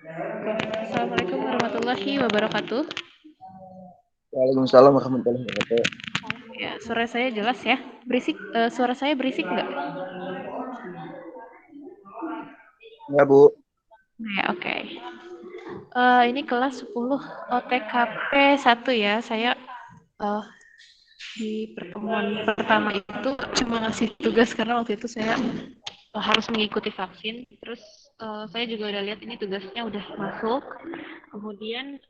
Assalamualaikum warahmatullahi wabarakatuh. Waalaikumsalam warahmatullahi wabarakatuh. Ya, suara saya jelas ya? Berisik, suara saya berisik nggak? Ya, Bu. Ya, oke. Ini kelas 10 OTKP 1 ya. Saya di pertemuan pertama itu cuma ngasih tugas karena waktu itu saya harus mengikuti vaksin. Terus saya juga udah lihat ini tugasnya udah masuk. Kemudian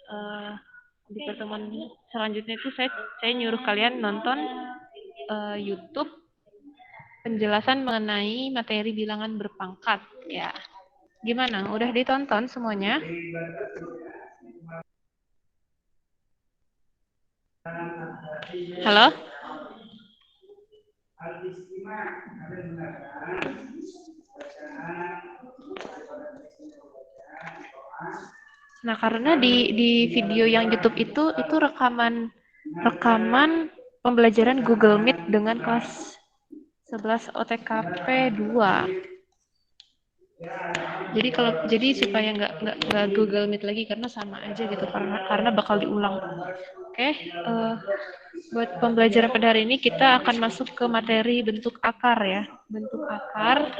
di pertemuan selanjutnya itu saya nyuruh kalian nonton YouTube penjelasan mengenai materi bilangan berpangkat ya. Gimana? Udah ditonton semuanya? Halo? Nah, karena di video yang YouTube itu rekaman pembelajaran Google Meet dengan kelas 11 OTKP 2. Jadi supaya nggak Google Meet lagi karena sama aja gitu karena bakal diulang. Oke, buat pembelajaran pada hari ini kita akan masuk ke materi bentuk akar ya. Bentuk akar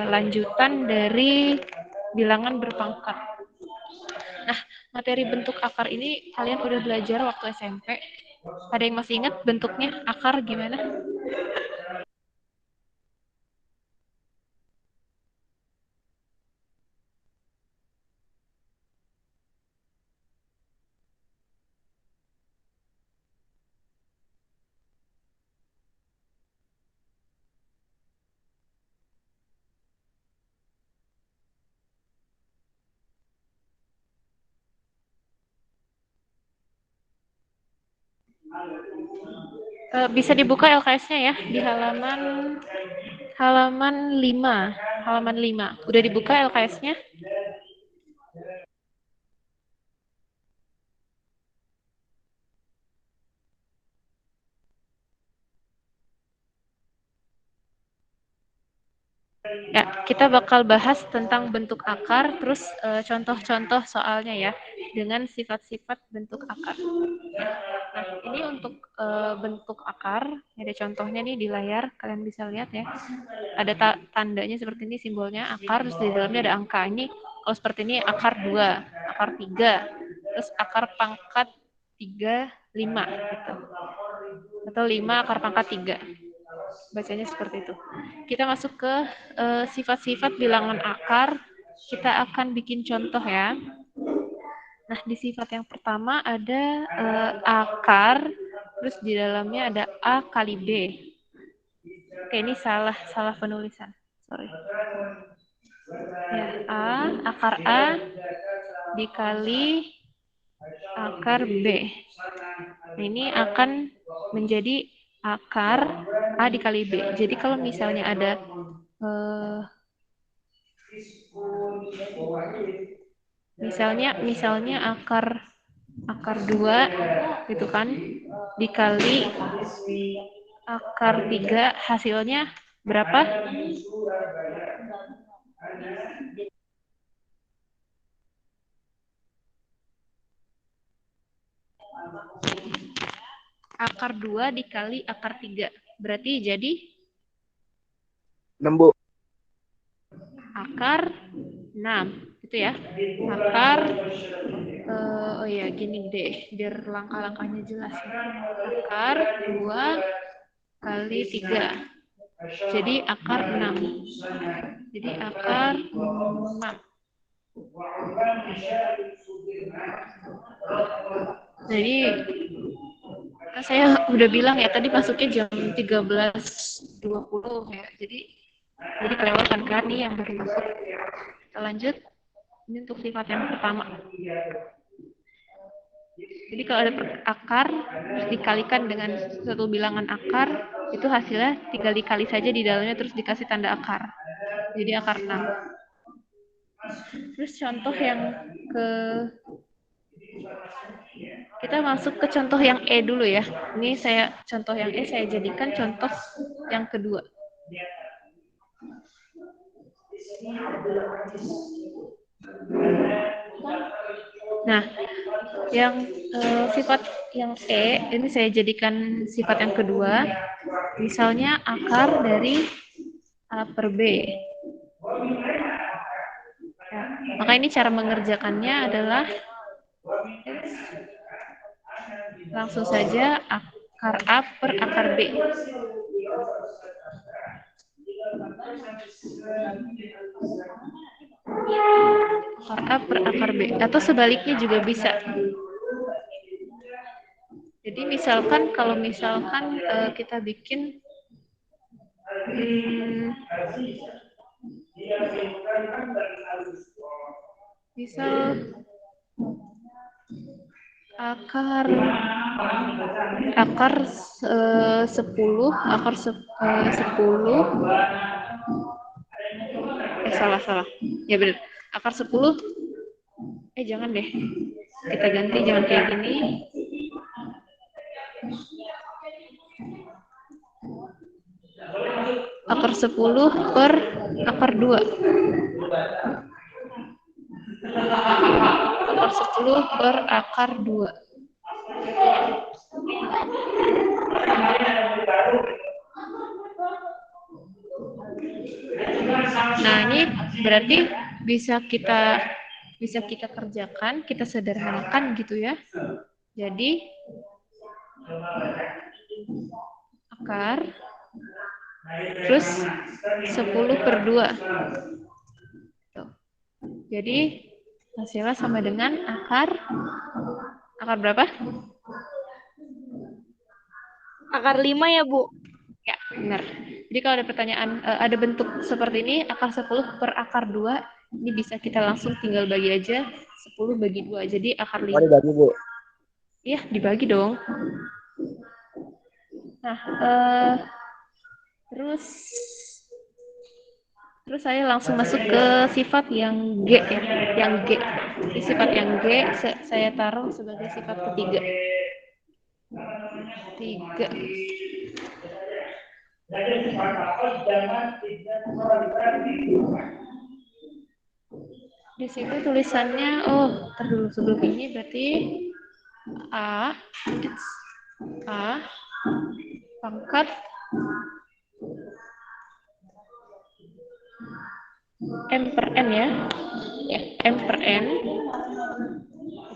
lanjutan dari bilangan berpangkat. Nah, materi bentuk akar ini kalian udah belajar waktu SMP. Ada yang masih ingat bentuknya akar gimana? Bisa dibuka LKS-nya ya di halaman 5. Halaman 5. Udah dibuka LKS-nya? Ya, kita bakal bahas tentang bentuk akar, terus contoh-contoh soalnya ya, dengan sifat-sifat bentuk akar. Nah, ini untuk bentuk akar, ada contohnya nih di layar, kalian bisa lihat ya. Ada tandanya seperti ini, simbolnya akar, terus di dalamnya ada angka. Ini kalau seperti ini akar 2, akar 3, terus akar pangkat 3, 5 gitu. Atau 5 akar pangkat 3. Bacanya seperti itu. Kita masuk ke sifat-sifat bilangan akar. Kita akan bikin contoh ya. Nah, di sifat yang pertama ada akar, terus di dalamnya ada A kali B. Oke, ini salah penulisan. Sorry. Ya, akar A dikali akar B. Nah, ini akan menjadi akar A dikali B. Jadi kalau misalnya ada misalnya akar 2 gitu kan dikali akar 3 hasilnya berapa? Akar 2 dikali akar 3. Berarti jadi 6, Bu. akar 6. Gitu ya. Akar oh ya gini deh biar langkah-langkahnya jelas. Akar 2 kali 3. Jadi akar 6. Jadi akar 6. Jadi kan saya udah bilang ya tadi masuknya jam 13.20 ya. Jadi kelewatan kan nih yang baru masuk. Kita lanjut. Ini untuk sifat yang pertama. Jadi kalau ada akar terus dikalikan dengan satu bilangan akar, itu hasilnya tinggal dikali saja di dalamnya terus dikasih tanda akar. Jadi akar 6. Terus contoh yang ke kita masuk ke contoh yang E dulu ya. Ini contoh yang E saya jadikan contoh yang kedua. Nah, yang sifat yang E, ini saya jadikan sifat yang kedua. Misalnya akar dari A per B. Ya, maka ini cara mengerjakannya adalah langsung saja akar A per akar B. Akar A per akar B. Atau sebaliknya juga bisa. Jadi misalkan kalau misalkan kita bikin misal akar 10 salah ya benar akar 10 jangan deh kita ganti jangan kayak gini akar 10 per akar 2 akar 10 per akar 2 nah ini berarti bisa kita kerjakan, kita sederhanakan gitu ya. Jadi akar terus 10 per 2. Tuh. Jadi hasilnya sama dengan akar berapa? Akar 5 ya, Bu? Ya, benar. Jadi kalau ada pertanyaan, ada bentuk seperti ini, akar 10 per akar 2, ini bisa kita langsung tinggal bagi aja, 10 bagi 2. Jadi akar 5. Oh, dibagi, Bu. Iya, dibagi dong. Nah, terus saya langsung masuk ke sifat yang G ya, yang G. Di sifat yang G saya taruh sebagai sifat ketiga. 3. Di situ tulisannya, dulu sebelum ini berarti A pangkat M per N ya. Ya, M per N.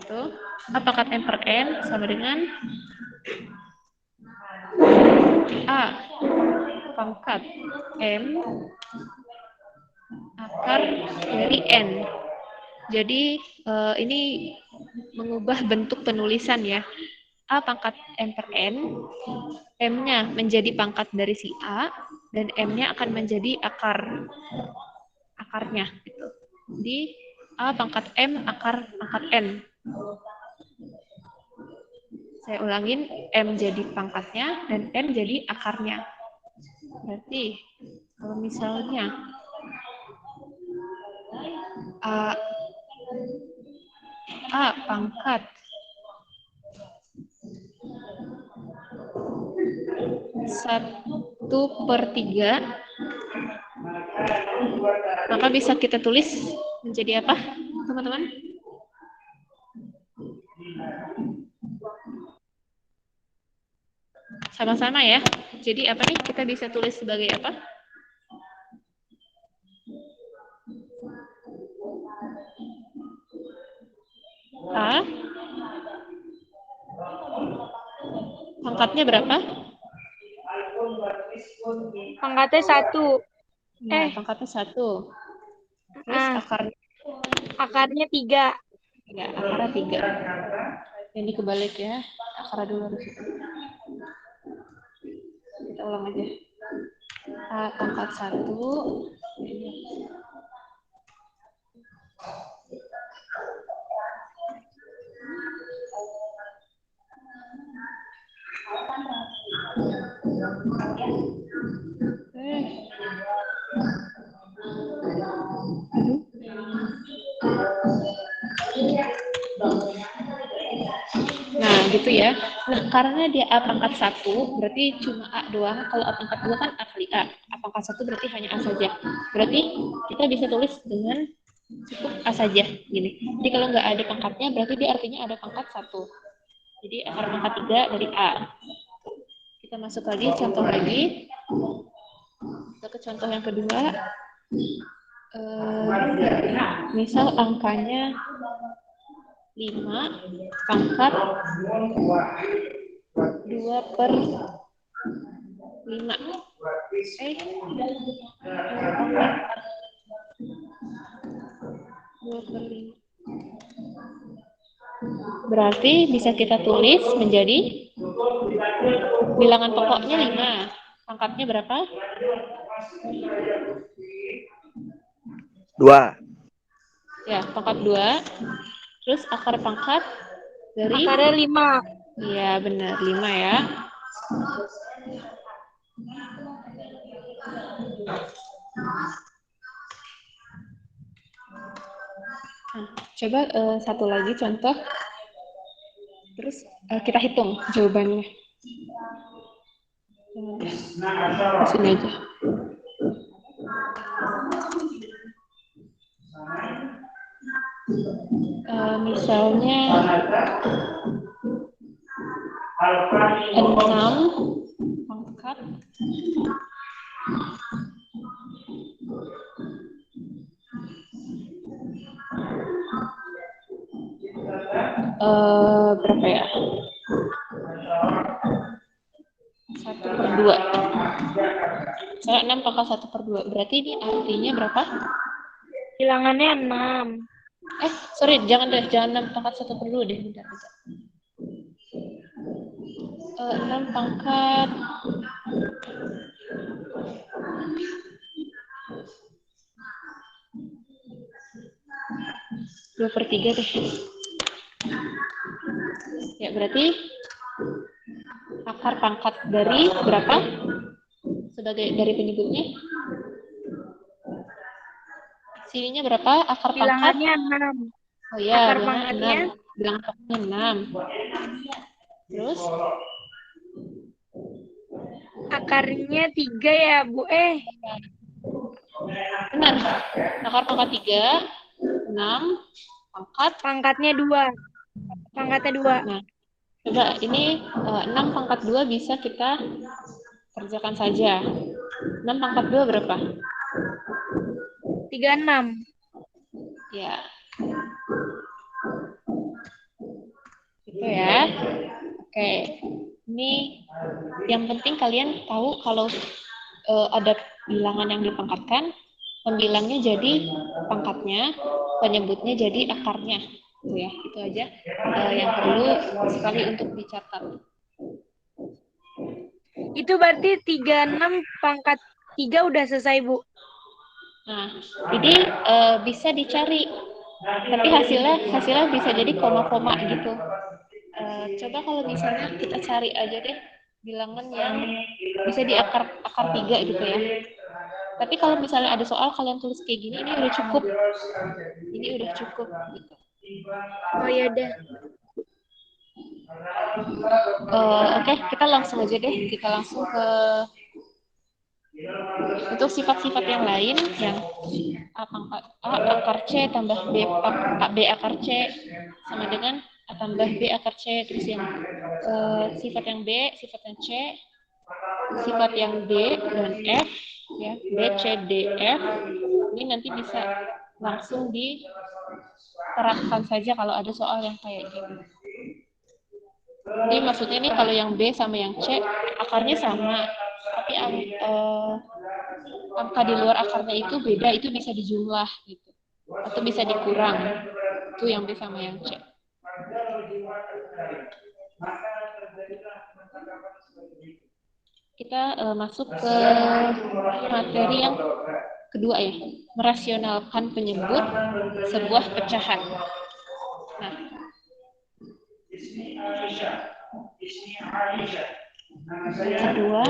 Itu. A pangkat M per N sama dengan A pangkat M akar dari N. Jadi ini mengubah bentuk penulisan ya. A pangkat M per N, M-nya menjadi pangkat dari si A, dan M-nya akan menjadi akarnya. Gitu. Di A pangkat M akar pangkat N. Saya ulangin, M jadi pangkatnya, dan N jadi akarnya. Berarti, kalau misalnya A pangkat 1/3, maka bisa kita tulis menjadi apa, teman-teman? Sama-sama ya. Jadi apa nih? Kita bisa tulis sebagai apa? A. Pangkatnya berapa? Pangkatnya 1. Nah, pangkatnya 1. Terus akarnya 3. Ya, akarnya 3. Ini kebalik ya. Akarnya dulu harus itu. Kita ulang aja. A pangkat 1. Nah, gitu ya. Nah, karena dia A pangkat 1, berarti cuma A doang. Kalau A pangkat 2 kan A kali A. A pangkat 1 berarti hanya A saja. Berarti kita bisa tulis dengan Cukup A saja gini. Jadi kalau nggak ada pangkatnya berarti dia artinya ada pangkat 1. Jadi akar pangkat 3 dari A. Kita masuk lagi, contoh lagi. Kita ke contoh yang kedua. Misal angkanya 5 pangkat 2 per 5. Pangkat 2 per 5. Berarti bisa kita tulis menjadi bilangan pokoknya 5. Pangkatnya berapa? 2. Ya, pangkat 2. Terus akar pangkat dari? Akarnya 5. Iya, benar. 5 ya. Nah, coba satu lagi contoh. Terus kita hitung jawabannya. Di sini aja. Misalnya 6 pangkat 1 berapa ya? 1/2. Saya 6 pangkat 1/2. Berarti ini artinya berapa? Bilangannya 6. Sorry, jangan 6 pangkat 1/2 deh. Bentar. 6 pangkat 2/3 deh. Ya, berarti akar pangkat dari berapa? Sebagai dari penyebutnya. Sininya berapa? Akar pangkat? Bilangannya 6. Oh iya, Akar bilangan pangkatnya? 6. Bilangan pangkatnya 6. Terus? Akarnya 3 ya, Bu. Benar. Akar pangkat 3, 6, pangkat? Pangkatnya 2. Pangkatnya 2. Nah, coba ini 6 pangkat 2 bisa kita kerjakan saja. 6 pangkat 2 berapa? 36. Ya. Gitu ya. Oke. Ini yang penting kalian tahu kalau ada bilangan yang dipangkatkan, pembilangnya jadi pangkatnya, penyebutnya jadi akarnya. Gitu ya. Itu aja yang perlu sekali untuk dicatat. Itu berarti 36 pangkat 3 udah selesai, Bu. Nah, jadi bisa dicari, tapi hasilnya bisa jadi koma-koma gitu. Coba kalau misalnya kita cari aja deh bilangan yang bisa di akar 3 gitu ya. Tapi kalau misalnya ada soal kalian tulis kayak gini, ini udah cukup. Ini udah cukup gitu. Oh ya deh. Oke, kita langsung aja deh. Kita langsung ke untuk sifat-sifat yang lain yang A pangkat A akar C tambah B akar C sama dengan A tambah B akar C. Terus yang sifat yang B, sifat yang C, sifat yang D dan F ya, B, C, D, F ini nanti bisa langsung diterapkan saja kalau ada soal yang kayak gini. Jadi maksudnya ini kalau yang B sama yang C akarnya sama, tapi angka di luar akarnya itu beda, itu bisa dijumlah gitu atau bisa dikurang. Itu yang B sama yang C. Kita masuk ke materi yang kedua ya, merasionalkan penyebut sebuah pecahan. Nah, yang kedua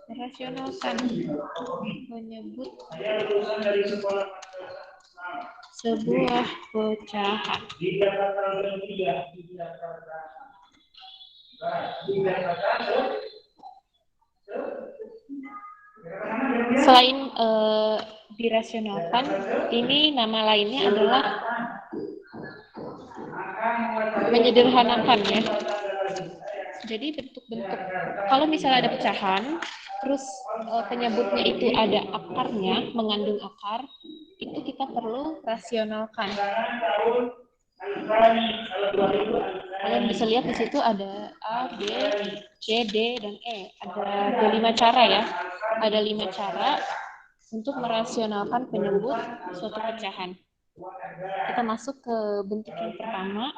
merasionalkan penyebut sebuah pecahan. Selain dirasionalkan, ini nama lainnya adalah menyederhanakan ya. Jadi bentuk-bentuk, kalau misalnya ada pecahan, terus penyebutnya itu ada akarnya, mengandung akar, itu kita perlu rasionalkan. Kalian bisa lihat di situ ada A, B, C, D, dan E. Ada 5 cara ya. Ada 5 cara untuk merasionalkan penyebut suatu pecahan. Kita masuk ke bentuk yang pertama.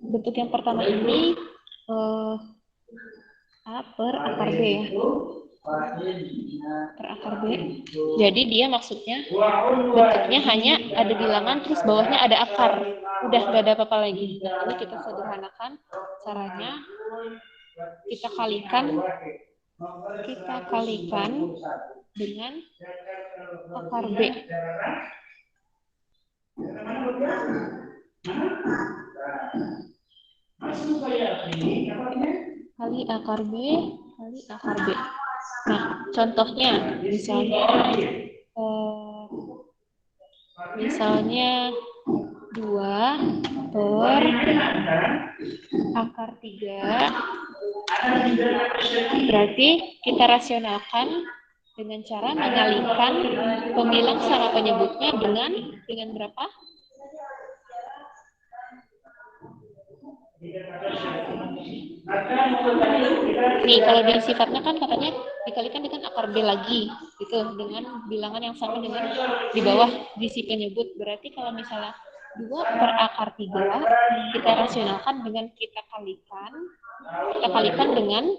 Bentuk yang pertama ini A per akar B ya. Per akar B. Jadi dia maksudnya bentuknya hanya ada bilangan terus bawahnya ada akar. Udah gak ada apa-apa lagi. Nah, ini kita sederhanakan caranya. Kita kalikan dengan akar B. Kali akar B, kali akar B. Nah, contohnya misalnya 2 per akar 3. Berarti kita rasionalkan dengan cara mengalikan pemilang sama penyebutnya dengan berapa? Nih, kalau di sifatnya kan katanya dikalikan dengan akar B lagi, gitu, dengan bilangan yang sama dengan di bawah diisi penyebut. Berarti kalau misalnya 2 per akar 3, kita rasionalkan dengan kita kalikan dengan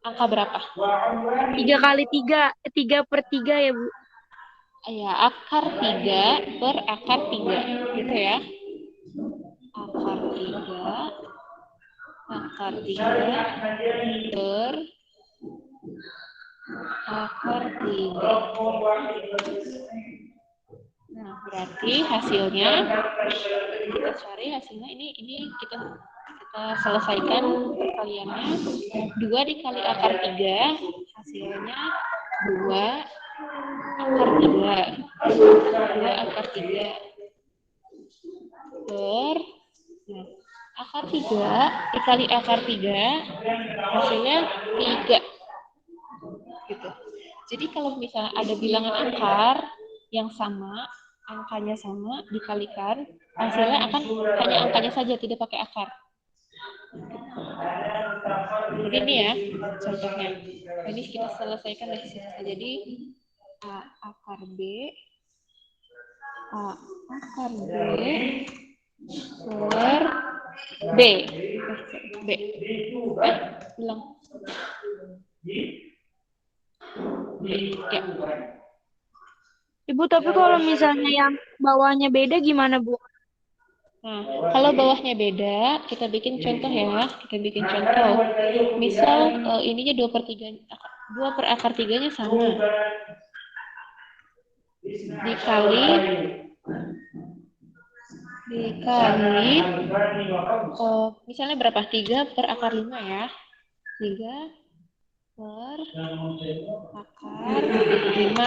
angka berapa? 3 kali 3, 3 per 3 ya, Bu? Ya, akar 3 per akar 3, gitu ya. Akar 3 per akar 3. Nah, berarti hasilnya kita cari hasilnya ini kita selesaikan perkaliannya. 2 dikali akar 3 hasilnya 2 akar 3. 2 akar 3 per akar 3 dikali akar 3 hasilnya 3. Gitu. Jadi kalau misalnya ada bilangan akar yang sama, angkanya sama, dikalikan, hasilnya akan hanya angkanya saja, tidak pakai akar. Jadi ini ya contohnya. Ini kita selesaikan dari sini. Jadi A akar B per B. Bilang. Ya. Ibu, tapi kalau misalnya yang bawahnya beda gimana, Bu? Nah, kalau bawahnya beda, kita bikin contoh ya. Kita bikin contoh. Misal ininya 2 per 3, 2 per akar 3-nya sama. Dikali misalnya berapa? 3 per akar 5 ya. 3 per akar 5.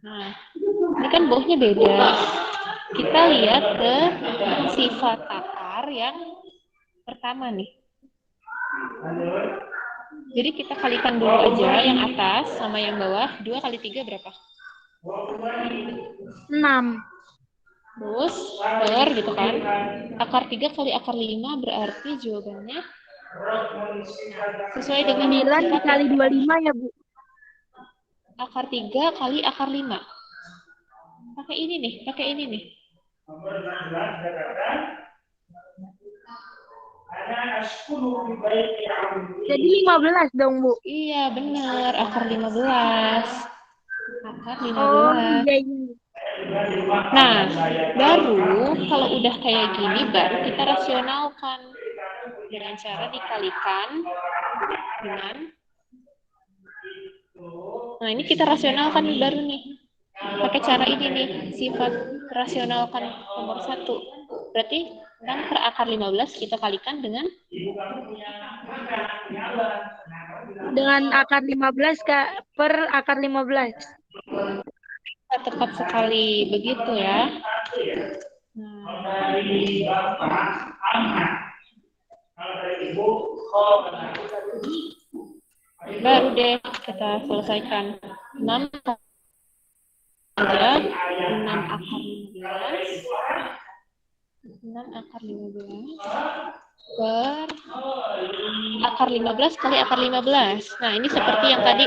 Nah, ini kan bawahnya beda. Kita lihat ke sifat akar yang pertama nih. Jadi kita kalikan dulu aja yang atas sama yang bawah. 2 kali 3 berapa? 6. Terus per gitu kan. Akar 3 kali akar 5 berarti jawabannya sesuai dengan 9 dikali 25 ya, Bu? Akar 3 kali akar 5. Pakai ini nih. Jadi 15 dong, Bu? Iya, benar. Akar 15. Akar 15. Oh, iya. Nah, baru kalau udah kayak gini, baru kita rasionalkan dengan cara dikalikan dengan. Nah, ini kita rasionalkan baru nih. pakai cara ini nih, sifat rasionalkan nomor 1. Berarti 6 per akar 15 kita kalikan dengan akar 15 Kak, per akar 15. tepat sekali begitu ya. Baru deh kita selesaikan 6 aja 6 akar 15 per akar 15 kali akar 15. Nah, ini seperti yang tadi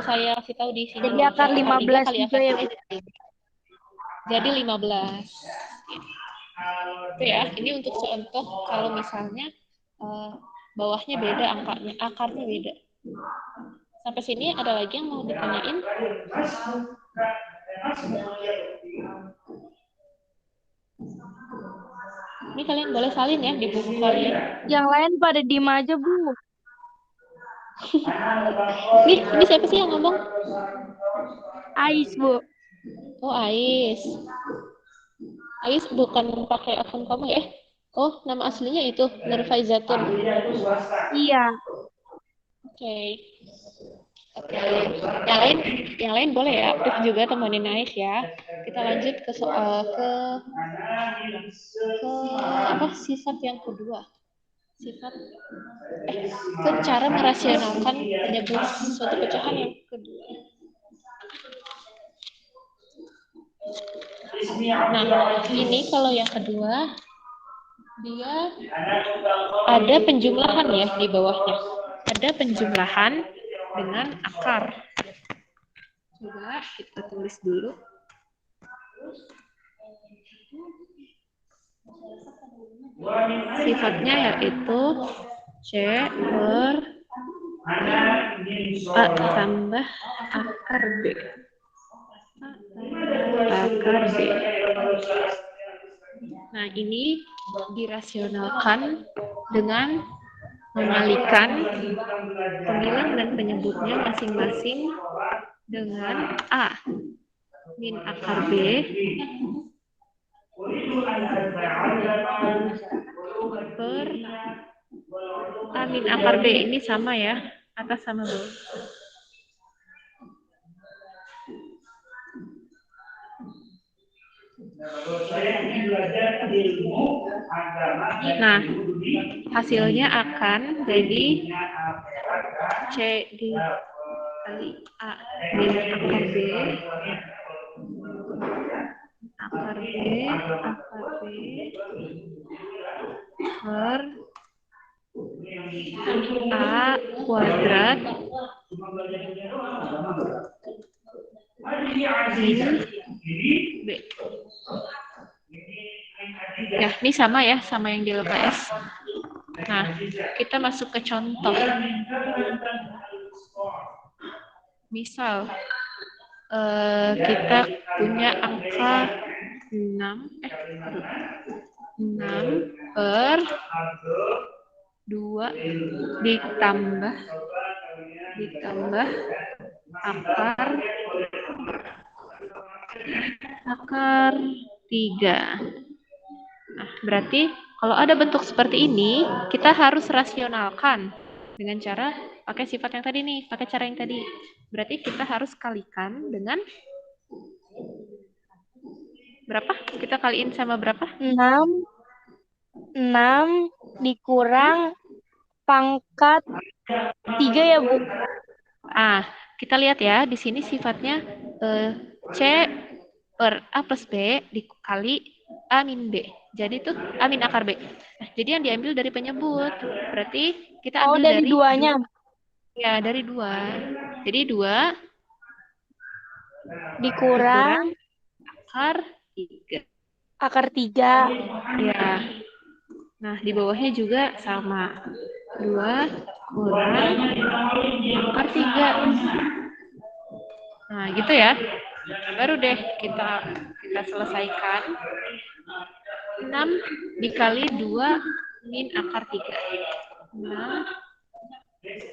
saya kasih tahu di sini. Jadi akar 15 kali juga akar ya, 3 Bu. jadi 15. Itu ya, ini untuk contoh kalau misalnya bawahnya beda angkanya, akarnya beda. Sampai sini ada lagi yang mau ditanyain? Ini kalian boleh salin ya di buku kalian. Yang lain pada diem aja, Bu. Ini siapa sih yang ngomong? Ais, Bu. Oh, Ais. Ais bukan pakai akun kamu ya? Oh, nama aslinya itu Nurfaizatun. Iya. Oke. Yang lain boleh ya aktif juga temenin Ais ya. Kita lanjut ke soal ke apa sifat yang kedua. Sifat ke cara merasionalkan penyebut suatu pecahan yang kedua. Nah, ini kalau yang kedua dia ada penjumlahan ya di bawahnya. Ada penjumlahan dengan akar. Coba kita tulis dulu. Sifatnya yaitu C per A tambah akar B. Akar B. Nah, ini dirasionalkan dengan mengalihkan pembilang dan penyebutnya masing-masing dengan A min akar B per A min akar B. Ini sama ya, atas sama bawah. Nah, hasilnya akan jadi C dikali A min akar B akar B per A kuadrat min B. Ya, ini sama ya, sama yang di LKS. Nah, kita masuk ke contoh. Misal, kita punya angka 6 per 2 ditambah akar 3. Nah, berarti kalau ada bentuk seperti ini, kita harus rasionalkan dengan cara pakai sifat yang tadi nih, pakai cara yang tadi. Berarti kita harus kalikan dengan berapa? Kita kaliin sama berapa? 6 dikurang pangkat 3 ya, Bu. Kita lihat ya, di sini sifatnya C per A plus B dikali A min B. Jadi itu A min akar B. Nah, jadi yang diambil dari penyebut. Berarti kita ambil dari duanya. Ya, dari 2. Jadi 2 dikurang akar 3. Akar 3. Ya. Nah, di bawahnya juga sama. 2 kurang akar 3. Nah, gitu ya. Baru deh kita selesaikan. 6 dikali 2 min akar 3. 6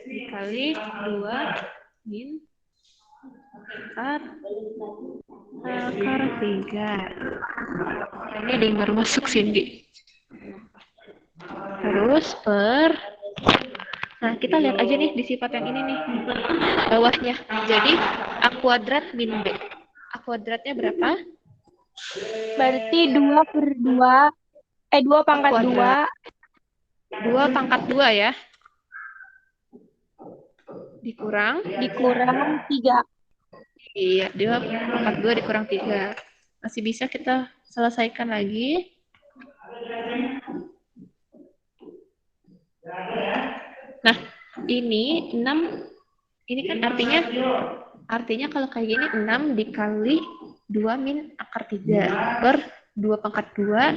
dikali 2 min akar akar 3. Ini ada yang baru masuk Cindy. Terus nah kita lihat aja nih di sifat yang ini nih, bawahnya. Jadi A kuadrat min B. A kuadratnya berapa? Berarti 2/2. 2 pangkat 2 2 pangkat 2 ya. Dikurang 3. Iya, 2 pangkat 2 dikurang 3. Masih bisa kita selesaikan lagi. Nah, ini 6. Ini kan artinya kalau kayak gini 6 dikali 2 min akar 3 per 2 pangkat 2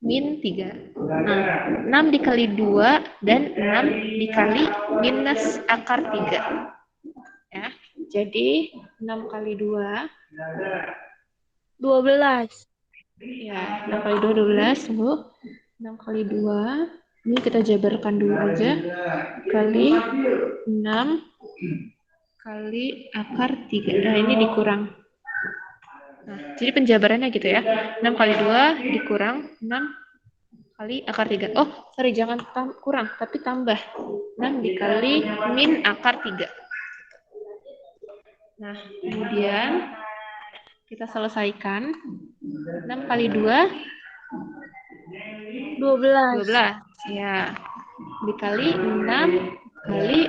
min 3. Nah, 6 dikali 2 dan 6 dikali minus akar 3. Ya, jadi 6 kali 2 12. ya, 6 kali 2 12, Bu. 6 kali 2 ini kita jabarkan dulu aja, kali 6 kali akar 3. Nah, ini dikurang. Nah, jadi penjabarannya gitu ya. 6 kali 2 dikurang 6 kali akar 3. Oh, sorry, jangan kurang, tapi tambah. 6 dikali min akar 3. Nah, kemudian kita selesaikan. 6 kali 2 12. 12. Ya. Dikali 6 kali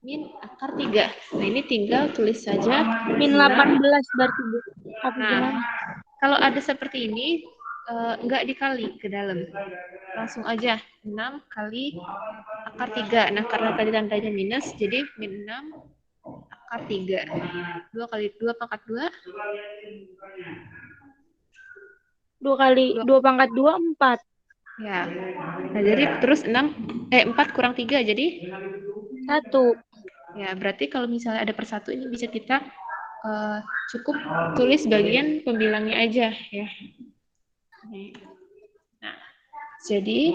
min akar 3. Nah, ini tinggal tulis saja Min 18 berarti, Bu. Apa gimana? Nah, kalau ada seperti ini, enggak dikali ke dalam. Langsung aja 6 kali akar 3. Nah, karena tadi tandanya minus, jadi min 6 akar 3. 2 kali 2 pangkat 2. 2 kali 2 pangkat 2, 4. Ya. Nah, jadi terus 4 kurang 3, jadi 1. ya, berarti kalau misalnya ada per 1 ini bisa kita cukup tulis bagian pembilangnya aja ya. Nah, jadi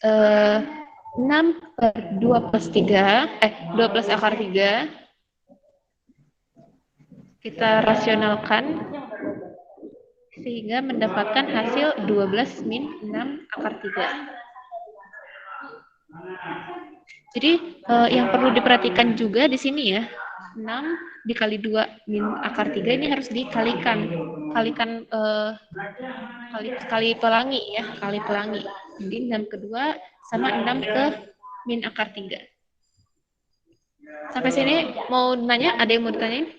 6 per 2 plus 3, 2 plus akar 3, kita rasionalkan sehingga mendapatkan hasil 12 min 6 akar 3. Jadi yang perlu diperhatikan juga di sini ya, 6 dikali 2 min akar 3 ini harus dikalikan. Kali pelangi ya, kali pelangi. Jadi 6 kedua sama 6 ke min akar 3. Sampai sini mau nanya? Ada yang mau ditanyain?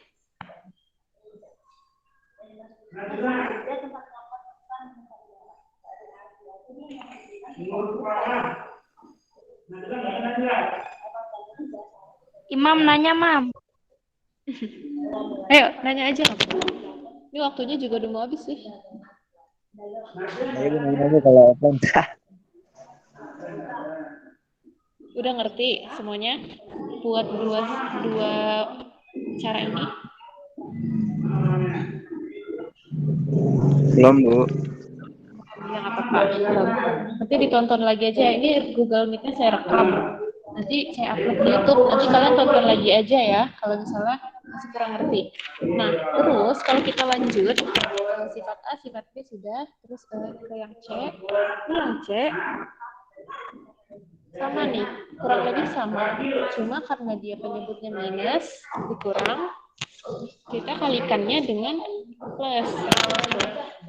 Imam nanya, Mam. Ayo, nanya aja. Ini waktunya juga udah mau habis sih. Ayo nanya kalau apa enggak. Udah ngerti semuanya buat dua cara ini? Belum, Bu. Ya nggak apa-apa. Nanti ditonton lagi aja. Ini Google Meet-nya saya rekam. Nanti saya upload di YouTube. Nanti kalian tonton lagi aja ya. Kalau misalnya masih kurang ngerti. Nah, terus kalau kita lanjut sifat A, sifat B sudah. Terus ke yang C. Yang C sama nih, kurang lebih sama. Cuma karena dia penyebutnya minus dikurang, kita kalikannya dengan plus.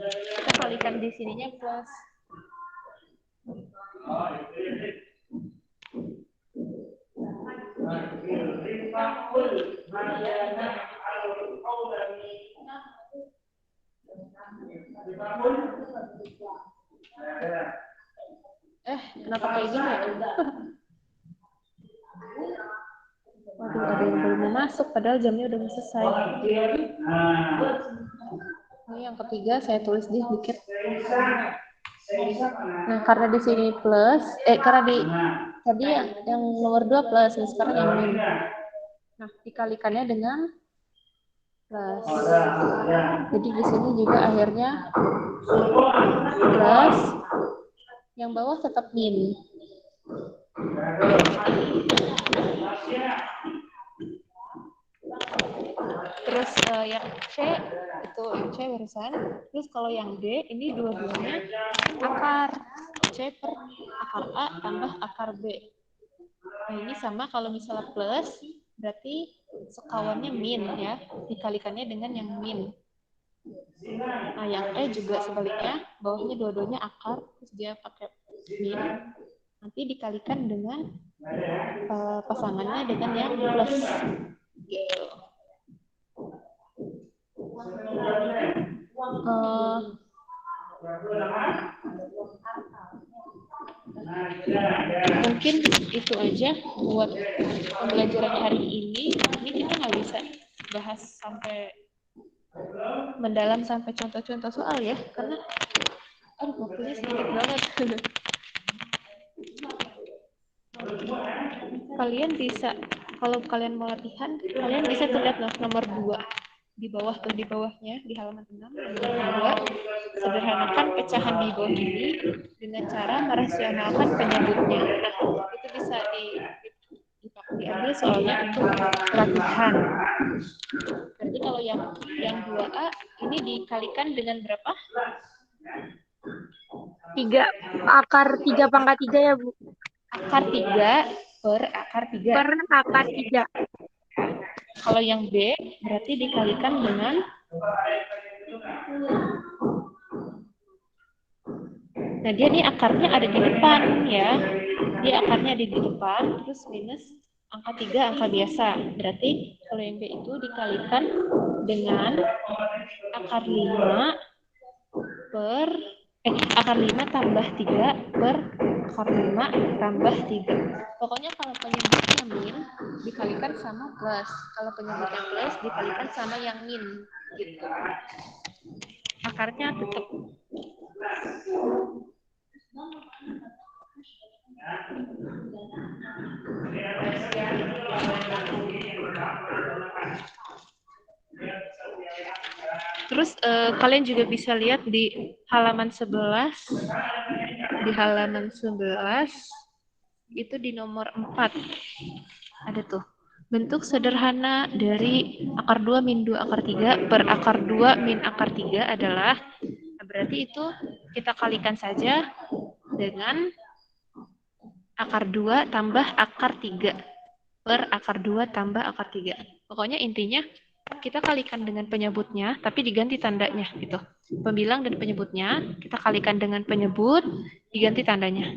Kita kalikan di sininya plus. Kenapa kayak gini ya? Waduh, ada yang belum mau masuk, padahal jamnya udah mau selesai. Ini yang ketiga saya tulis dikit. Nah, karena di sini plus, karena tadi yang nomor 2 plus, dan sekarang yang min. Nah, dikalikannya dengan plus. Jadi di sini juga akhirnya plus, yang bawah tetap min. Terus yang C itu yang C barusan. Terus kalau yang D ini dua-duanya akar. C per akar A tambah akar B. Nah ini sama kalau misalnya plus, berarti sekawannya min ya, dikalikannya dengan yang min. Nah yang E juga sebaliknya, bawahnya dua-duanya akar, terus dia pakai min, nanti dikalikan dengan pasangannya dengan yang plus. Gitu. Mungkin itu aja buat pembelajaran hari ini. Ini kita nggak bisa bahas sampai mendalam sampai contoh-contoh soal ya, karena waktunya sedikit banget. Kalian bisa, kalau kalian mau latihan, kalian bisa tuh lihat nomor 2 di bawah tuh, di bawahnya di halaman 6 nomor 2, sederhanakan pecahan di bawah ini dengan cara merasionalkan penyebutnya. Nah itu bisa diambil soalnya untuk latihan. Berarti kalau yang 2A ini dikalikan dengan berapa? 3 akar 3 pangkat 3 ya, Bu. Akar 3 per akar 3. Per akar 3. Kalau yang B berarti dikalikan dengan nah dia nih akarnya ada di depan ya. Dia akarnya ada di depan terus minus angka 3 angka biasa. Berarti kalau yang B itu dikalikan dengan akar 5 per akar 5 tambah 3 per akar 5 tambah 3. Pokoknya kalau penyebutnya min dikalikan sama plus. Kalau penyebutnya plus dikalikan sama yang min gitu. Akarnya tetap. Terus kalian juga bisa lihat di halaman 11. Di halaman 11 itu di nomor 4. Ada tuh. Bentuk sederhana dari akar 2 min 2 akar 3 per akar 2 min akar 3 adalah, berarti itu kita kalikan saja dengan akar 2 tambah akar 3 per akar 2 tambah akar 3. Pokoknya intinya kita kalikan dengan penyebutnya, tapi diganti tandanya gitu. Pembilang dan penyebutnya, kita kalikan dengan penyebut, diganti tandanya.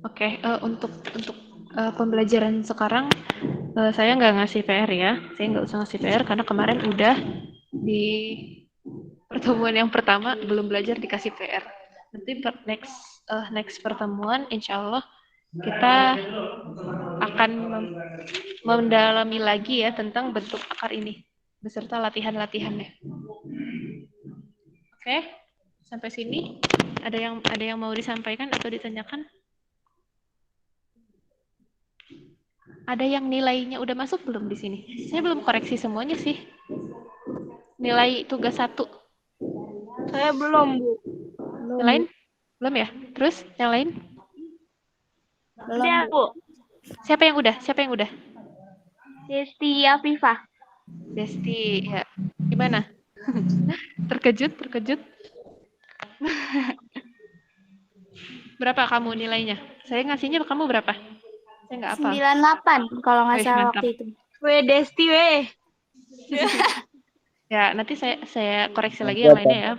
Oke, untuk pembelajaran sekarang saya nggak ngasih PR ya. Saya nggak usah ngasih PR karena kemarin udah di pertemuan yang pertama belum belajar dikasih PR. Nanti next pertemuan insya Allah kita akan mendalami lagi ya tentang bentuk akar ini beserta latihan-latihannya. Oke, sampai sini ada yang mau disampaikan atau ditanyakan? Ada yang nilainya udah masuk belum di sini? Saya belum koreksi semuanya sih. Nilai tugas 1. Saya belum, Bu. Yang lain? Belum ya? Terus yang lain? Belum, Bu. Siapa yang udah? Desti Afifah. Desti, ya. Gimana? Terkejut? Berapa kamu nilainya? Saya ngasihnya kamu berapa? Saya nggak apa. 98 kalau nggak salah Mantap. waktu itu. Weh, Desti, weh. Ya, nanti saya koreksi lagi yang lainnya ya.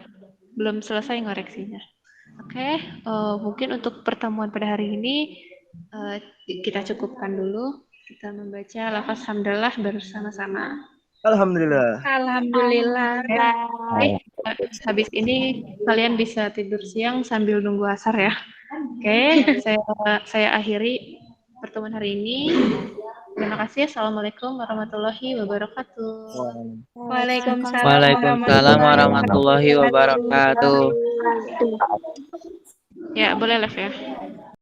Belum selesai ngoreksinya. Oke, mungkin untuk pertemuan pada hari ini kita cukupkan dulu. Kita membaca lafaz hamdalah bersama-sama. Alhamdulillah. Alhamdulillah. Habis ini kalian bisa tidur siang sambil nunggu asar ya. Oke, saya akhiri pertemuan hari ini. Terima kasih. Assalamualaikum warahmatullahi wabarakatuh. Waalaikumsalam warahmatullahi wabarakatuh. Ya, boleh live ya.